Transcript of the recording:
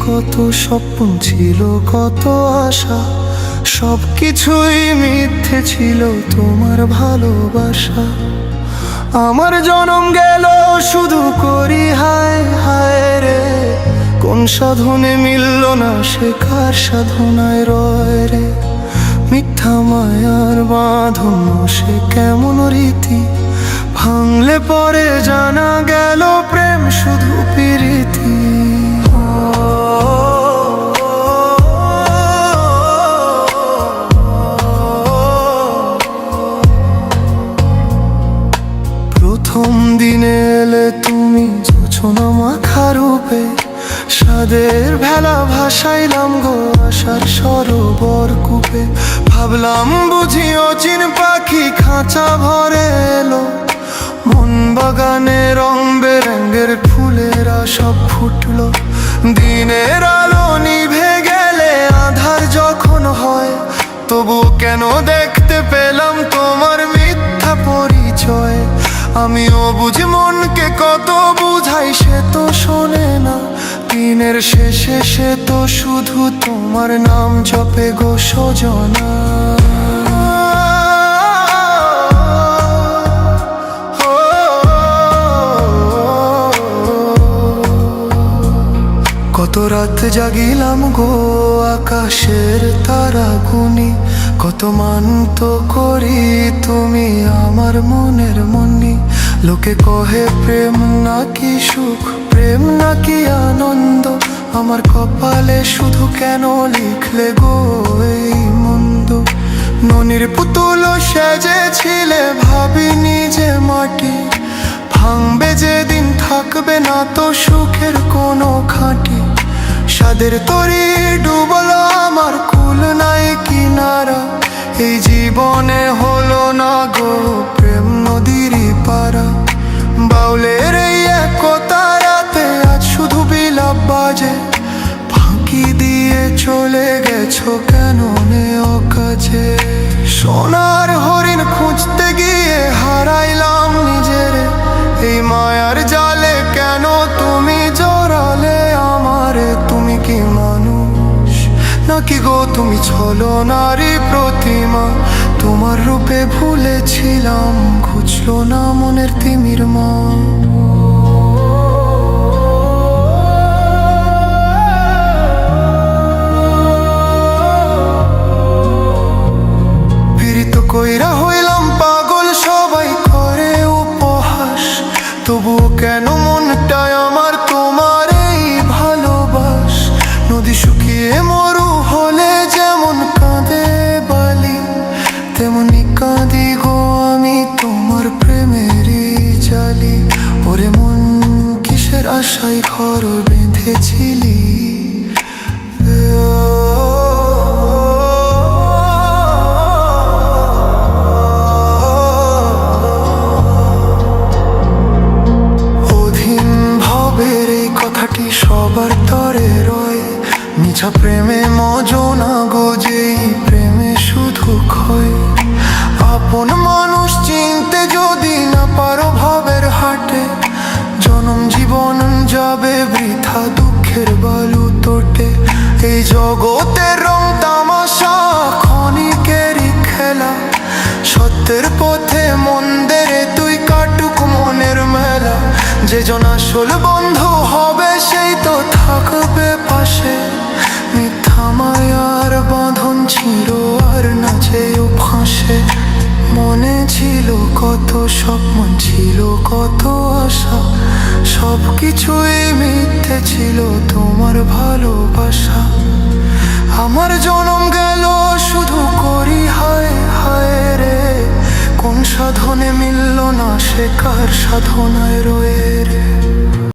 কত স্বপ্ন ছিল, কত আশা, সবকিছুই মিথ্যে ছিল তোমার ভালোবাসা। আমার জনম গেল শুধু করি হায় হায় রে, কোন সাধনে মিলল না সে কার সাধনায় রয় রে। মিথ্যা মায়ার বাঁধন সে কেমন রীতি, ভাঙলে পরে জানা গেল প্রেম শুধু প্রীতি। প্রথম দিনে এলে তুমি যোছনা মাখা রূপে, সাদের ভেলা ভাসাইলাম গো আশার সরোবর কূপে। ভাবলাম বুঝি অচিন পাখি খাঁচা ভরে এলো, মন বাগানে রং বেরঙের ফুলেরা সব ফুটলো। দিনের আলো নিভে গেলে আধার যখন হয়, তবু কেন দেখতে পেলাম তোমার মিথ্যা পরিচয়। আমিও বুঝি মনকে কত বুঝাই, সে তো শোনে না। দিনের শেষে সে তো শুধু তোমার নাম জপে গো সজনা। কত রাত জাগিলাম গো আকাশের তারা গুনি, কত মানত করি তুমি আমার মনের মনি। লোকে কহে প্রেম নাকি সুখ, প্রেম নাকি আনন্দ, আমার কপালে শুধু কেন লিখলে গো এই মন্দ। ননির পুতুল সেজেছিলে ভাবিনি যে মাটি, ভাঙবে যেদিন থাকবে না তো সুখের কোনো খাঁটি। সাদের তরি ডুবলো আমার কুল নাই কিনারা, এই জীবনে হলো না গো প্রেম নদীরই পারা। বাউলের এই একতা রাতে আজ শুধু বিলাপ বাজে, ফাঁকি দিয়ে চলে গেছো কেন নেও কাছে। সোনার হরিণ খুঁজতে গিয়ে হারাইলাম নিজের, এই মায়ার জালে কেন তুমি জড়ালে আমারে। তুমি কি মানুষ নাকি গো তুমি ছলনারই প্রতিমা, তোমার রূপে ভুলেছিলাম খুঁজলো না মনের তিমির মা। পীড়িত কইরা হইলাম পাগল সবাই করে উপহাস, তবুও কেন মনটায় আমার তোমার এই ভালোবাস। নদী শুকিয়ে মরু হলে যেমন কাঁদে বালি, তেমনি কাঁদি গো আমি তোমার প্রেমেরই জালি। ওরে মন কিসের আশায় ঘর বেঁধেছিলি, সবার তরে রয়। মিছা প্রেমে মজনা গো যেই প্রেমে শুধু ক্ষয়। আপন মানুষ চিনতে যদি না পারো ভাবের হাটে, জনম জীবন যাবে বৃথা দুঃখের বালু তোটে। এই জগতের রং তামাশা ক্ষণিকেরই খেলা, সত্যের পথে মন্দিরে তুই কাটুক মনের মেলা। যে জন আসল বন্ধু হবে সেই তো থাকবে পাশে, মিথ্যা মায়ার বাঁধন ছিল আর না যেও ফাঁসে। মনে ছিল কত স্বপ্ন ছিল কত আশা, সবকিছুই মিথ্যে ছিল তোমার ভালোবাসা। আমার জনম গেল শুধু করি হায় হায় রে, কোন সাধনে মিলল না সে কার সাধনায় রয়ে রে।